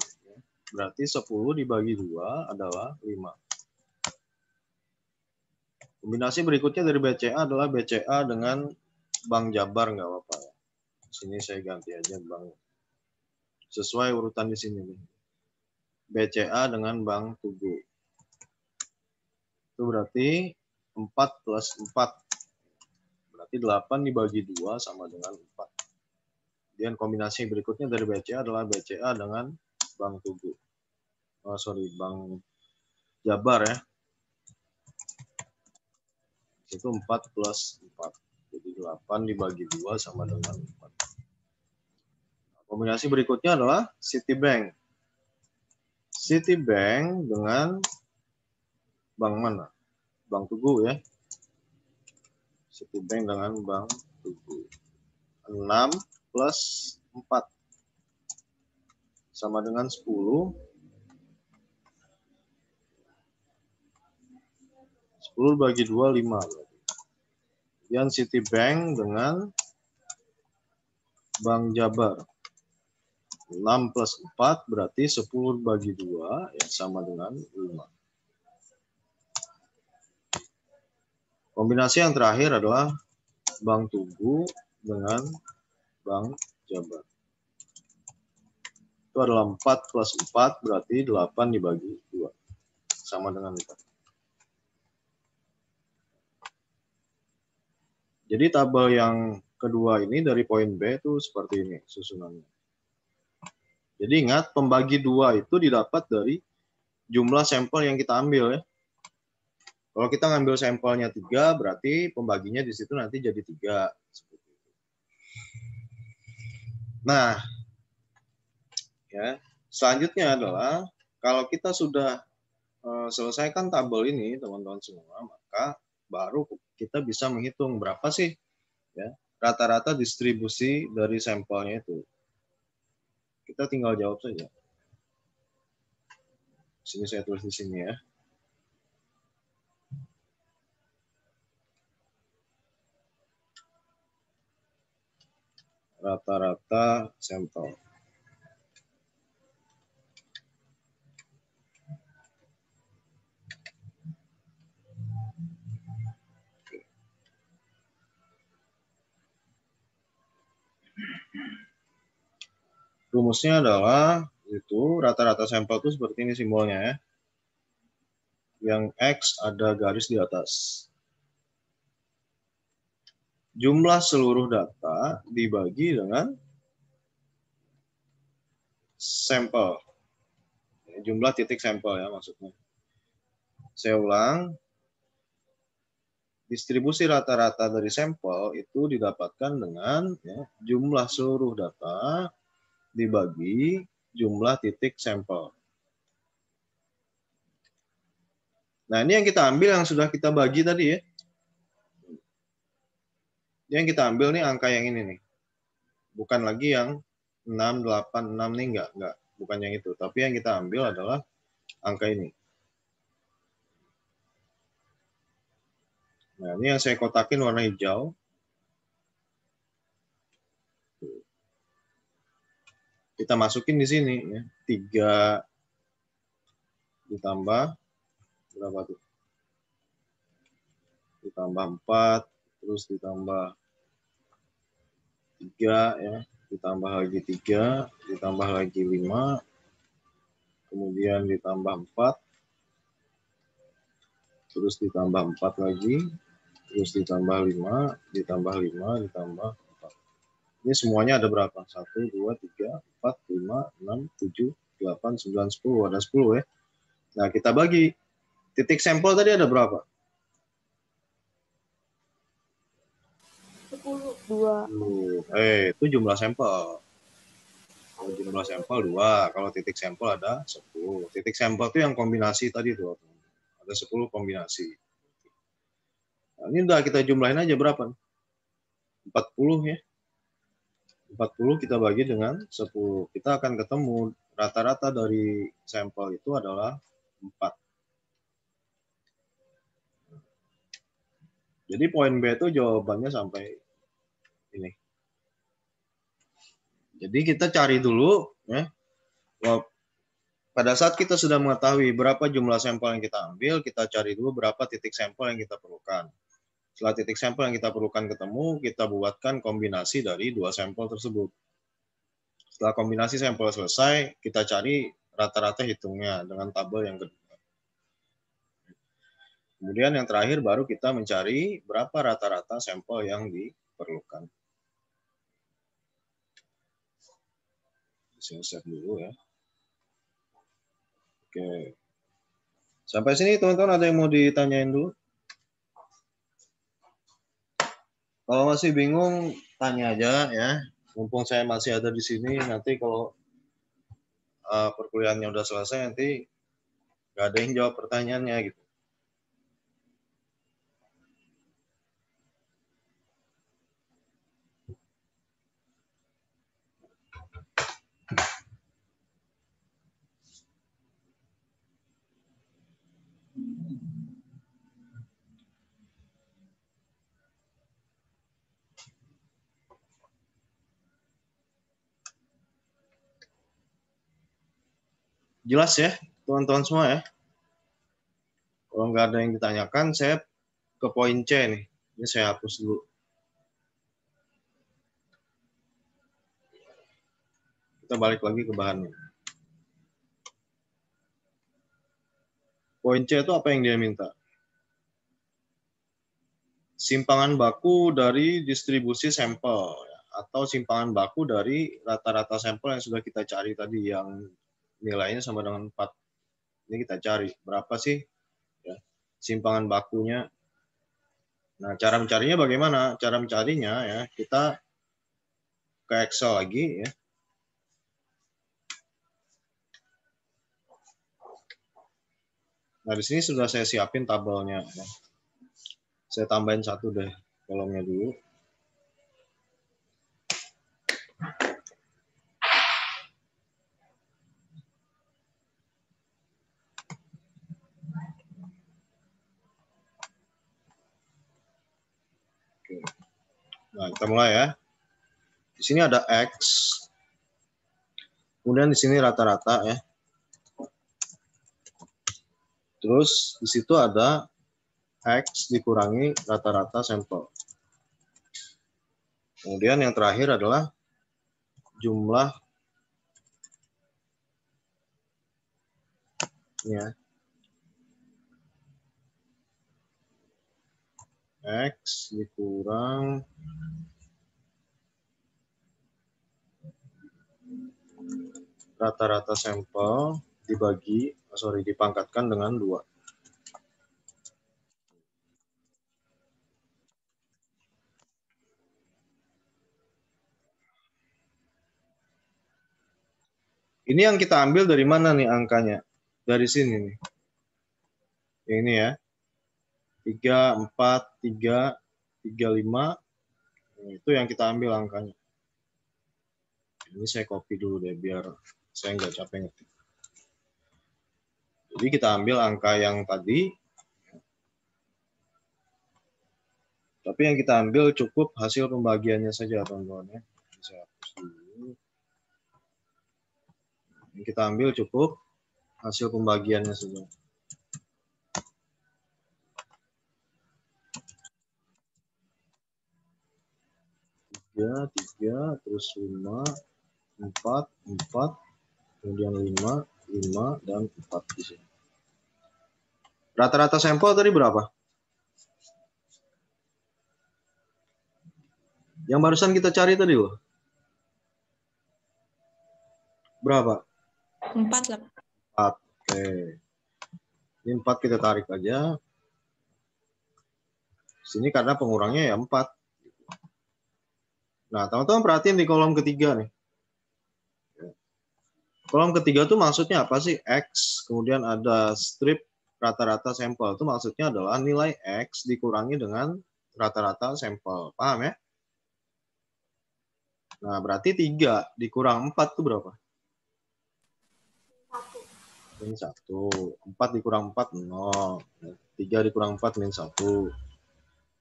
A: Berarti 10 dibagi 2 adalah 5. Kombinasi berikutnya dari BCA adalah BCA dengan Bank Jabar, nggak apa-apa ya. Sini saya ganti aja Bank. Sesuai urutan di sini nih. BCA dengan Bank Tugu. Itu berarti 4 plus 4. Berarti 8 dibagi 2 sama dengan 4. Dan kombinasi berikutnya dari BCA adalah BCA dengan Bank Tugu. Bank Jabar ya. Itu 4 plus 4. Jadi 8 dibagi 2 sama dengan 4. Kombinasi berikutnya adalah Citibank. Citibank dengan bank mana? Bank Tugu ya. Citibank dengan Bank Tugu. 6 plus 4 sama dengan 10. 10 bagi 2, 5. Kemudian Citibank dengan Bank Jabar. 6 plus 4 berarti 10 bagi 2 yang sama dengan 5. Kombinasi yang terakhir adalah Bank Tugu dengan Bank Jabar. Itu adalah 4 plus 4 berarti 8 dibagi 2. Sama dengan 4. Jadi tabel yang kedua ini dari poin B itu seperti ini susunannya. Jadi ingat pembagi 2 itu didapat dari jumlah sampel yang kita ambil ya. Kalau kita ngambil sampelnya 3 berarti pembaginya di situ nanti jadi 3. Nah, ya, selanjutnya adalah kalau kita sudah selesaikan tabel ini teman-teman semua, maka baru kita bisa menghitung berapa sih ya rata-rata distribusi dari sampelnya itu. Kita tinggal jawab saja. Sini saya tulis di sini ya. Rata-rata sampel. Rumusnya adalah itu rata-rata sampel itu seperti ini simbolnya ya. Yang X ada garis di atas. Jumlah seluruh data dibagi dengan sampel. Jumlah titik sampel ya maksudnya. Saya ulang, distribusi rata-rata dari sampel itu didapatkan dengan ya, jumlah seluruh data dibagi jumlah titik sampel. Nah, ini yang kita ambil yang sudah kita bagi tadi ya. Yang kita ambil nih angka yang ini nih. Bukan lagi yang 6, 8, 6 nih enggak. Bukan yang itu. Tapi yang kita ambil adalah angka ini. Nah, ini yang saya kotakin warna hijau. Kita masukin di sini ya. 3 ditambah berapa tuh? Ditambah 4, terus ditambah 3 ya, ditambah lagi 3, ditambah lagi 5, kemudian ditambah 4, terus ditambah 4 lagi, terus ditambah 5, ditambah 5, ditambah 4. Ini semuanya ada berapa? 1, 2, 3, 4, 5, 6, 7, 8, 9, 10. Ada 10 ya. Nah, kita bagi. Titik sampel tadi ada berapa?
B: 2.
A: Itu jumlah sampel. Kalau jumlah sampel 2, kalau titik sampel ada 10. Titik sampel itu yang kombinasi tadi tuh. Ada 10 kombinasi. Nah, ini udah kita jumlahin aja berapa? 40 ya. 40 kita bagi dengan 10. Kita akan ketemu rata-rata dari sampel itu adalah 4. Jadi poin B itu jawabannya sampai ini. Jadi kita cari dulu ya. Pada saat kita sudah mengetahui berapa jumlah sampel yang kita ambil, kita cari dulu berapa titik sampel yang kita perlukan. Setelah titik sampel yang kita perlukan ketemu, kita buatkan kombinasi dari 2 sampel tersebut. Setelah kombinasi sampel selesai, kita cari rata-rata hitungnya dengan tabel yang kedua. Kemudian yang terakhir baru kita mencari berapa rata-rata sampel yang diperlukan. Saya save dulu ya. Oke. Sampai sini teman-teman ada yang mau ditanyain dulu? Kalau masih bingung, tanya aja ya. Mumpung saya masih ada di sini, nanti kalau perkuliahannya udah selesai, nanti nggak ada yang jawab pertanyaannya gitu. Jelas ya, teman-teman semua ya? Kalau nggak ada yang ditanyakan, saya ke poin C nih. Ini saya hapus dulu. Kita balik lagi ke bahannya. Poin C itu apa yang dia minta? Simpangan baku dari distribusi sampel, atau simpangan baku dari rata-rata sampel yang sudah kita cari tadi, yang nilainya sama dengan 4. Ini kita cari, berapa sih ya, simpangan bakunya. Nah, cara mencarinya bagaimana? Cara mencarinya ya, kita ke Excel lagi ya. Nah, di sini sudah saya siapin tabelnya. Ya. Saya tambahin 1 deh kolomnya dulu. Oke. Nah, kita mulai ya. Di sini ada X. Kemudian di sini rata-rata ya. Terus di situ ada X dikurangi rata-rata sampel. Kemudian yang terakhir adalah jumlah ya. X dikurang rata-rata sampel dipangkatkan dengan 2. Ini yang kita ambil dari mana nih angkanya? Dari sini nih. Ini ya. 3, 4, 3, 3, 5. Itu yang kita ambil angkanya. Ini saya copy dulu deh biar saya nggak capek ngetik. Jadi kita ambil angka yang tadi. Tapi yang kita ambil cukup hasil pembagiannya saja, teman-teman ya. Saya hapus dulu. Yang kita ambil cukup hasil pembagiannya saja. 3, 3, terus 5, 4, 4, kemudian 5, 5, dan 4 di sini. Rata-rata sampel tadi berapa? Yang barusan kita cari tadi loh. Berapa?
B: 4 lah.
A: 4. Oke. Ini 4 kita tarik aja. Sini karena pengurangnya ya 4. Nah, teman-teman perhatiin di kolom ketiga nih. Kolom ketiga tuh maksudnya apa sih? X, kemudian ada strip rata-rata sampel. Itu maksudnya adalah nilai X dikurangi dengan rata-rata sampel. Paham ya? Nah, berarti 3 dikurang 4 itu berapa? 1. Min 1. 4 dikurang 4, 0. 3 dikurang 4, min 1.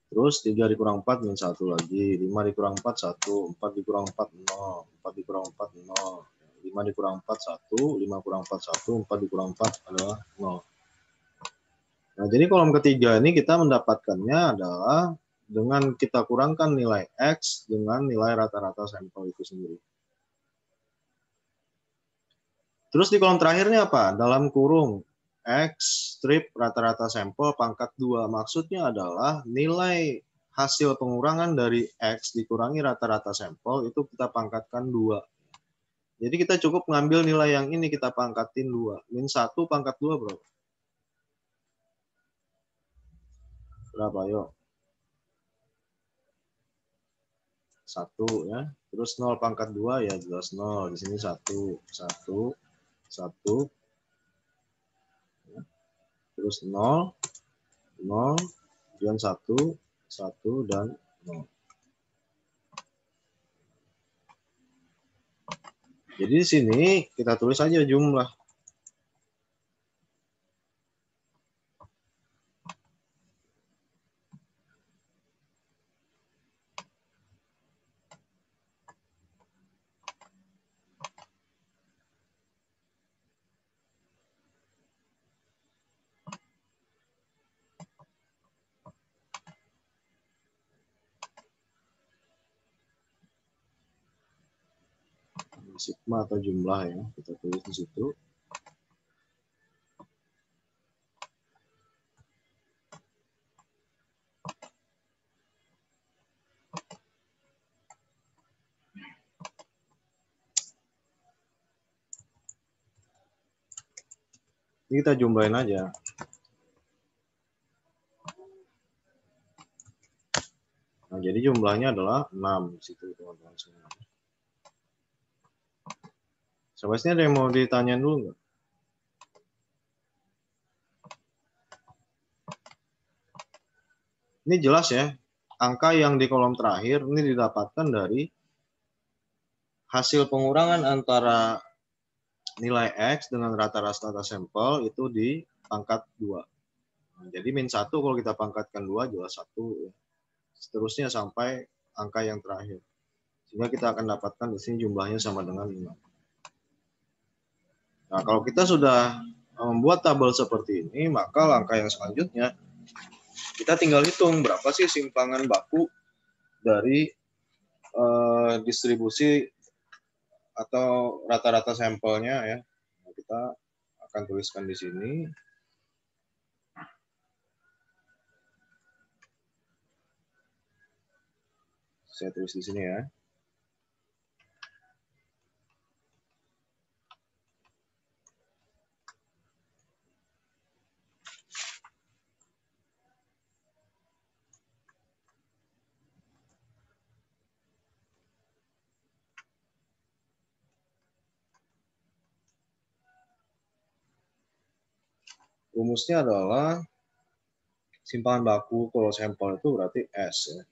A: Terus 3 dikurang 4, min 1 lagi. 5 dikurang 4, 1. 4 dikurang 4, 0. 4 dikurang 4, 0. 5 dikurang 4, 1. 5 kurang 4, 1. 4 dikurang 4 adalah 0. Nah, jadi kolom ketiga ini kita mendapatkannya adalah dengan kita kurangkan nilai X dengan nilai rata-rata sampel itu sendiri. Terus di kolom terakhirnya apa? Dalam kurung X strip rata-rata sampel pangkat 2. Maksudnya adalah nilai hasil pengurangan dari X dikurangi rata-rata sampel itu kita pangkatkan 2. Jadi kita cukup mengambil nilai yang ini kita pangkatin 2. Min 1 pangkat 2 berapa? Berapa? Yuk. 1 ya. Terus 0 pangkat 2 ya jelas 0. Di sini 1. 1. 1. Terus 0. 0. Kemudian 1. 1 dan 0. Jadi di sini kita tulis aja jumlah. Sigma atau jumlah ya, kita tulis di situ. Ini kita jumlahin aja. Nah, jadi jumlahnya adalah 6 di situ, teman-teman semua. Sebenarnya ada yang mau ditanyain dulu nggak? Ini jelas ya, angka yang di kolom terakhir ini didapatkan dari hasil pengurangan antara nilai X dengan rata-rata sampel itu di pangkat 2. Nah, jadi min 1 kalau kita pangkatkan 2 jelas 1. Ya. Seterusnya sampai angka yang terakhir. Sehingga kita akan dapatkan di sini jumlahnya sama dengan 5. Nah, kalau kita sudah membuat tabel seperti ini, maka langkah yang selanjutnya kita tinggal hitung berapa sih simpangan baku dari distribusi atau rata-rata sampelnya ya. Nah, kita akan tuliskan di sini. Saya tulis di sini ya. Rumusnya adalah simpangan baku kalau sampel itu berarti S ya.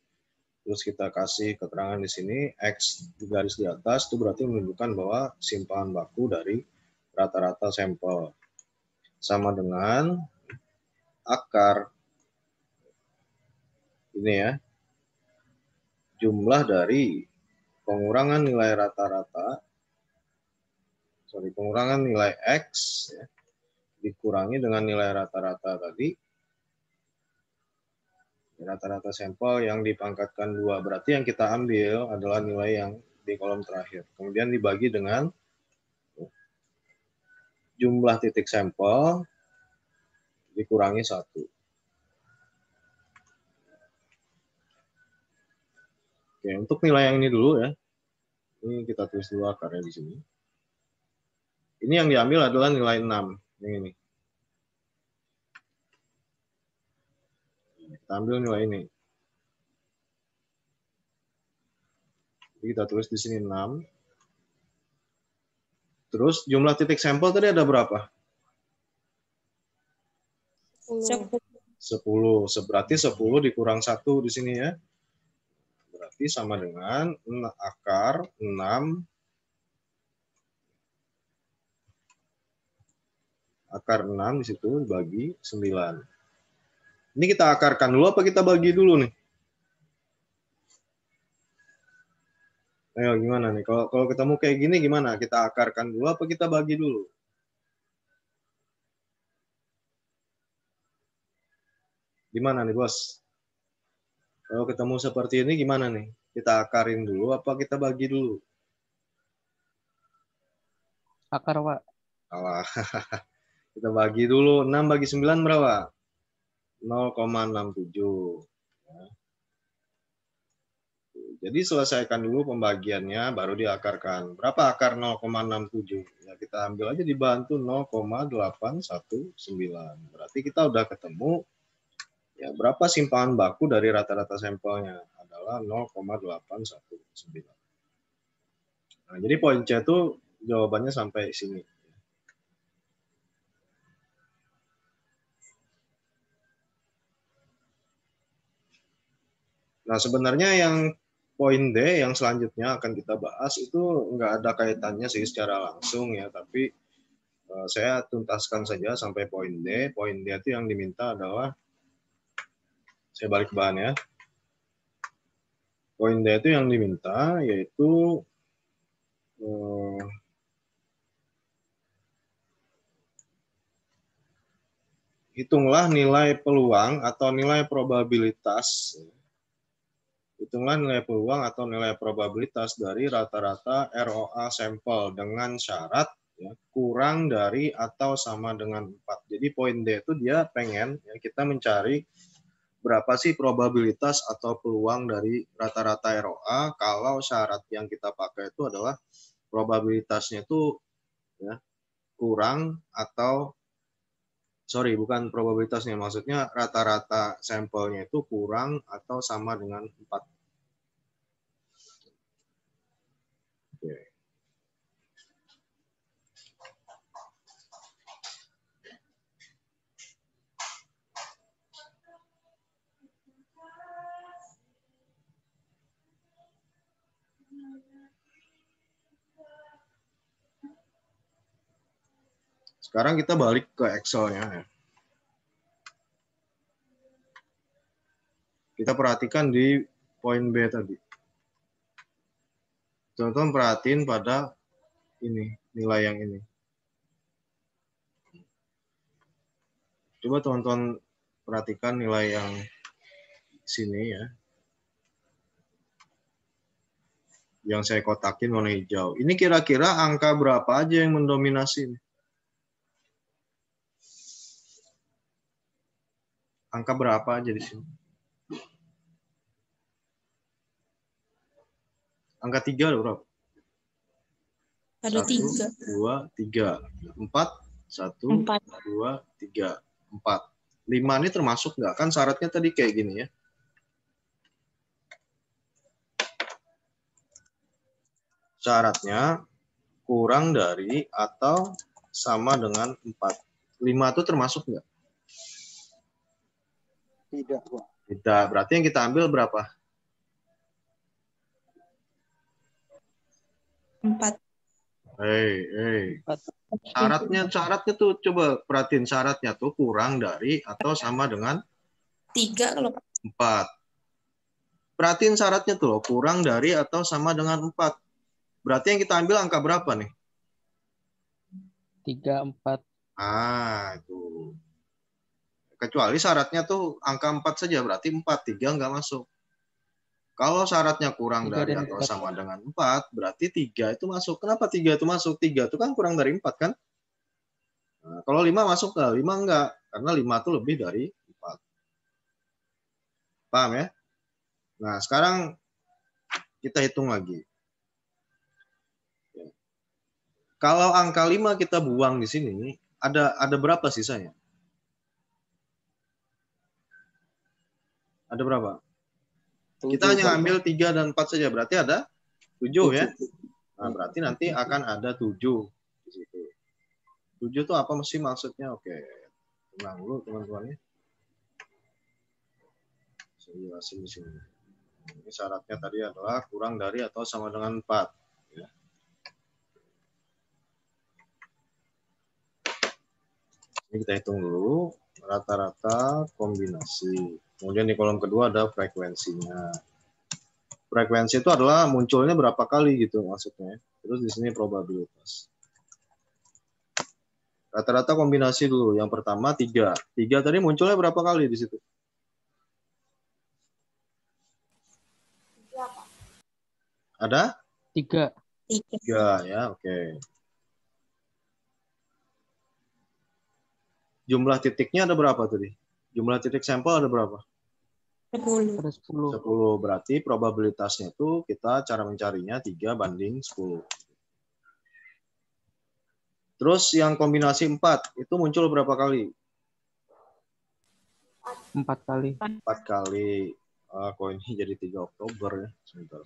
A: Terus kita kasih keterangan di sini X di garis di atas itu berarti menunjukkan bahwa simpangan baku dari rata-rata sampel sama dengan akar ini ya, jumlah dari pengurangan nilai rata-rata, pengurangan nilai X ya, dikurangi dengan nilai rata-rata tadi, rata-rata sampel yang dipangkatkan 2. Berarti yang kita ambil adalah nilai yang di kolom terakhir. Kemudian dibagi dengan jumlah titik sampel dikurangi 1. Oke, untuk nilai yang ini dulu ya. Ini kita tulis dulu akarnya di sini. Ini yang diambil adalah nilai 6. Yang ini. Kita ambil nilai ini. Jadi kita tulis di sini 6. Terus jumlah titik sampel tadi ada berapa?
B: 10.
A: 10. Berarti 10 dikurang 1 di sini ya. Berarti sama dengan akar 6. Akar 6 di situ dibagi 9. Ini kita akarkan dulu apa kita bagi dulu nih? Ayo gimana nih? Kalau ketemu kayak gini gimana? Kita akarkan dulu apa kita bagi dulu? Gimana nih, Bos? Kalau ketemu seperti ini gimana nih? Kita akarin dulu apa kita bagi dulu?
C: Akar, Pak.
A: Alah. Kita bagi dulu. 6 bagi 9 berapa? 0,67. Jadi selesaikan dulu pembagiannya, baru diakarkan. Berapa akar 0,67? Ya, kita ambil aja dibantu 0,819. Berarti kita udah ketemu ya berapa simpangan baku dari rata-rata sampelnya adalah 0,819. Nah, jadi poin C itu jawabannya sampai sini. Nah, sebenarnya yang poin D yang selanjutnya akan kita bahas itu nggak ada kaitannya sih secara langsung ya, tapi saya tuntaskan saja sampai poin D. Poin D itu yang diminta adalah, saya balik ke bahan ya. Poin D itu yang diminta yaitu hitunglah nilai peluang atau nilai probabilitas. Hitunglah nilai peluang atau nilai probabilitas dari rata-rata ROA sampel dengan syarat ya, kurang dari atau sama dengan 4. Jadi poin D itu dia pengen ya, kita mencari berapa sih probabilitas atau peluang dari rata-rata ROA kalau syarat yang kita pakai itu adalah probabilitasnya itu ya, kurang atau bukan probabilitasnya, maksudnya rata-rata sampelnya itu kurang atau sama dengan 4. Oke. Sekarang kita balik ke Excel-nya. Kita perhatikan di poin B tadi. Teman-teman perhatiin pada ini, nilai yang ini. Coba teman-teman perhatikan nilai yang sini ya. Yang saya kotakin warna hijau. Ini kira-kira angka berapa aja yang mendominasi? Angka berapa aja di sini? Angka 3 ada berapa?
B: Ada 3.
A: 2, 3. 4, 1, 2, 3, 4. 5 ini termasuk nggak? Kan syaratnya tadi kayak gini ya. Syaratnya kurang dari atau sama dengan 4. 5 itu termasuk nggak?
D: Tidak, Pak.
A: Tidak. Berarti yang kita ambil berapa?
B: 4.
A: Hei.
D: 4.
A: Syaratnya tuh coba perhatiin syaratnya tuh kurang dari atau sama dengan
B: 3 kalau
A: 4. Perhatiin syaratnya tuh loh, kurang dari atau sama dengan 4. Berarti yang kita ambil angka berapa nih?
C: 3, 4.
A: Itu. Kecuali syaratnya tuh angka 4 saja, berarti 4, 3 nggak masuk. Kalau syaratnya kurang
C: 3
A: dari
C: dan
A: atau
C: 4.
A: sama dengan 4, berarti 3 itu masuk. Kenapa 3 itu masuk? 3 itu kan kurang dari 4 kan? Nah, kalau 5 masuk nggak? 5 enggak. Karena 5 itu lebih dari 4. Paham ya? Nah, sekarang kita hitung lagi. Kalau angka 5 kita buang di sini, ada berapa sisanya? Ada berapa?
D: 7,
A: Kita hanya
D: Pak.
A: ambil 3 dan 4 saja, berarti ada 7 ya? Nah, berarti nanti akan ada 7 di situ. 7 itu apa sih maksudnya? Oke, tenang dulu teman-teman ya. Saya jelasin di sini. Ini syaratnya tadi adalah kurang dari atau sama dengan 4. Ya. Ini kita hitung dulu rata-rata kombinasi. Kemudian di kolom kedua ada frekuensinya. Frekuensi itu adalah munculnya berapa kali gitu maksudnya. Terus di sini probabilitas. Rata-rata kombinasi dulu. Yang pertama 3. 3 tadi munculnya berapa kali di situ? Ada?
C: 3.
A: 3 ya, oke. Jumlah titiknya ada berapa tadi? Jumlah titik sampel ada berapa?
B: 10.
C: Ada 10.
A: 10. Berarti probabilitasnya itu kita cara mencarinya 3 banding 10. Terus yang kombinasi 4 itu muncul berapa kali?
C: 4 kali.
A: 4 kali. Kok ini jadi 3 Oktober ya? Sebentar.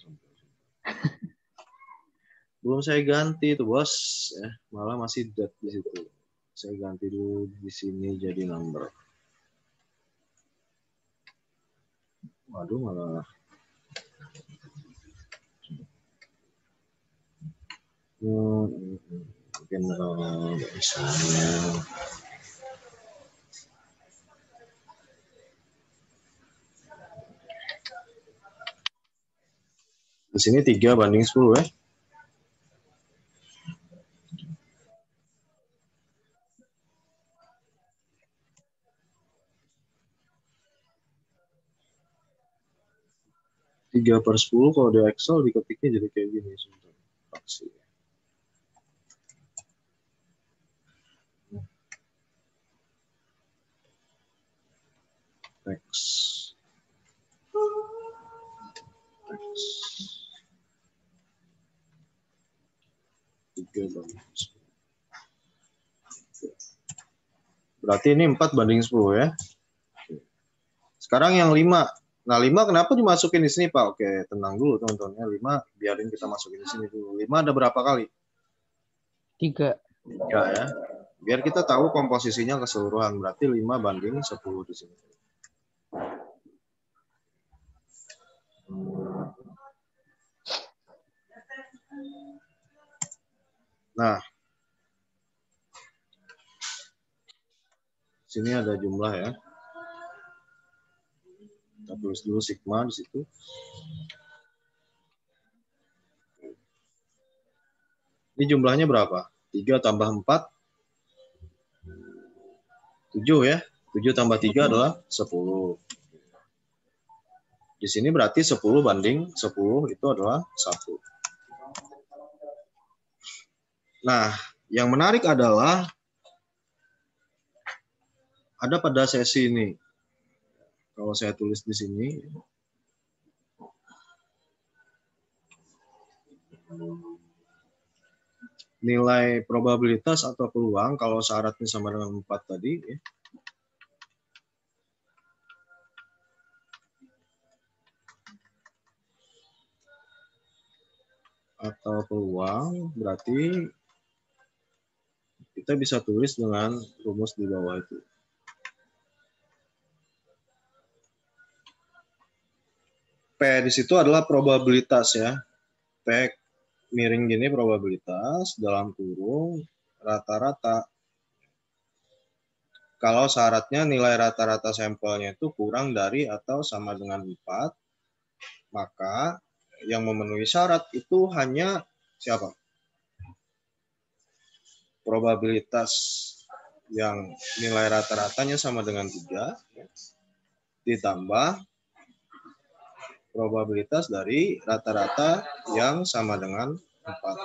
A: Belum saya ganti tuh bos, ya, malah masih date di situ. Saya ganti dulu di sini jadi number. Waduh malah. Mungkin misalnya. Di sini 3 banding 10 ya. Tiga per 10 kalau di Excel diketiknya jadi kayak gini sebentar. Fraksi. Teks. 3 banding 10. Berarti ini 4 banding 10 ya. Sekarang yang 5. Nah, 5 kenapa dimasukin di sini, Pak? Oke, tenang dulu teman-teman. 5 biarin kita masukin di sini dulu. 5 ada berapa kali?
C: 3.
A: 3 ya. Biar kita tahu komposisinya keseluruhan. Berarti 5 banding 10 di sini. Nah, sini ada jumlah ya. Kita tulis dulu sigma di situ. Ini jumlahnya berapa? 3 tambah 4. 7 ya. 7 tambah 3 adalah 10. Di sini berarti 10 banding 10 itu adalah 1. Nah, yang menarik adalah ada pada sesi ini. Kalau saya tulis di sini, nilai probabilitas atau peluang kalau syaratnya sama dengan 4 tadi, ya, atau peluang berarti kita bisa tulis dengan rumus di bawah itu. P di situ adalah probabilitas ya. P miring gini probabilitas dalam kurung rata-rata. Kalau syaratnya nilai rata-rata sampelnya itu kurang dari atau sama dengan 4, maka yang memenuhi syarat itu hanya siapa? Probabilitas yang nilai rata-ratanya sama dengan 3, ditambah probabilitas dari rata-rata yang sama dengan 4.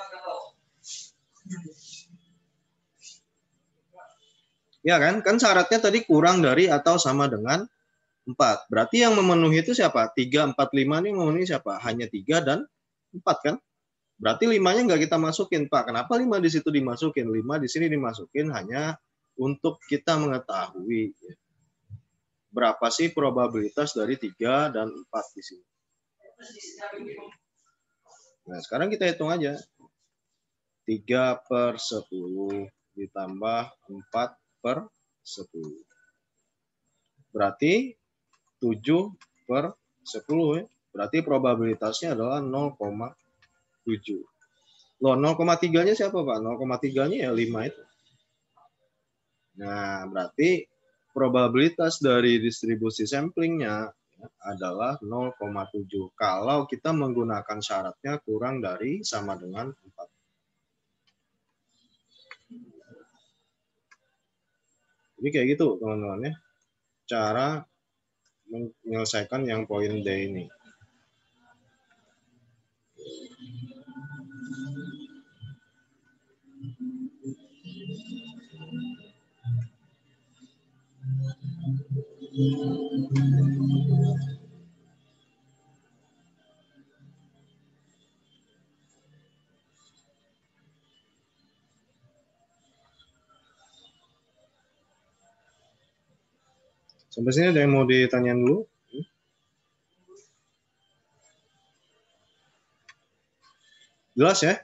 A: Ya kan? Kan syaratnya tadi kurang dari atau sama dengan 4. Berarti yang memenuhi itu siapa? 3, 4, 5 ini memenuhi siapa? Hanya 3 dan 4 kan? Berarti 5-nya nggak kita masukin, Pak. Kenapa 5 di situ dimasukin? 5 di sini dimasukin hanya untuk kita mengetahui berapa sih probabilitas dari 3 dan 4 di sini. Nah, sekarang kita hitung aja. 3/10 ditambah 4/10. Berarti 7/10 ya. Berarti probabilitasnya adalah 0,7. Loh, 0,3-nya siapa, Pak? 0,3-nya ya 5 itu. Nah, berarti probabilitas dari distribusi samplingnya adalah 0,7 kalau kita menggunakan syaratnya kurang dari sama dengan 4. Jadi kayak gitu teman-teman ya, cara menyelesaikan yang poin D ini. Sampai sini ada yang mau ditanyain dulu? Jelas ya?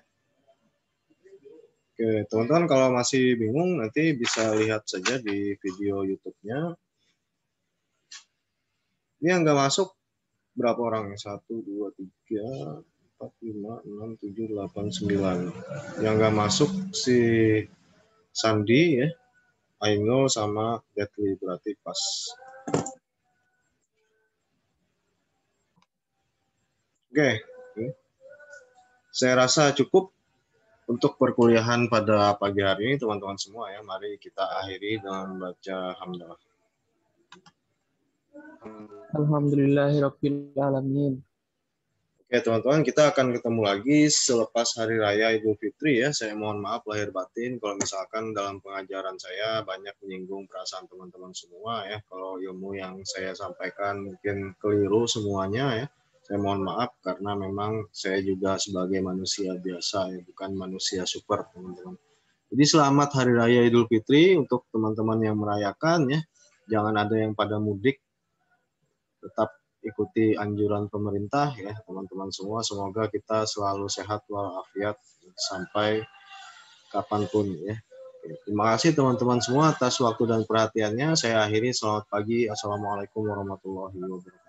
A: Oke, teman-teman kalau masih bingung nanti bisa lihat saja di video YouTube-nya. Ini yang nggak masuk berapa orang? 1, 2, 3, 4, 5, 6, 7, 8, 9. Yang nggak masuk si Sandi ya, Ainul sama Deadly, berarti pas. Oke. Saya rasa cukup untuk perkuliahan pada pagi hari ini teman-teman semua ya. Mari kita akhiri dengan membaca hamdalah.
C: Alhamdulillahirabbil alamin.
A: Oke teman-teman, kita akan ketemu lagi selepas Hari Raya Idul Fitri ya. Saya mohon maaf lahir batin kalau misalkan dalam pengajaran saya banyak menyinggung perasaan teman-teman semua ya. Kalau ilmu yang saya sampaikan mungkin keliru semuanya ya. Saya mohon maaf karena memang saya juga sebagai manusia biasa ya, bukan manusia super teman-teman. Jadi selamat Hari Raya Idul Fitri untuk teman-teman yang merayakan ya. Jangan ada yang pada mudik. Tetap ikuti anjuran pemerintah ya teman-teman semua. Semoga kita selalu sehat walafiat sampai kapanpun ya. Terima kasih teman-teman semua atas waktu dan perhatiannya. Saya akhiri, selamat pagi. Assalamualaikum warahmatullahi wabarakatuh.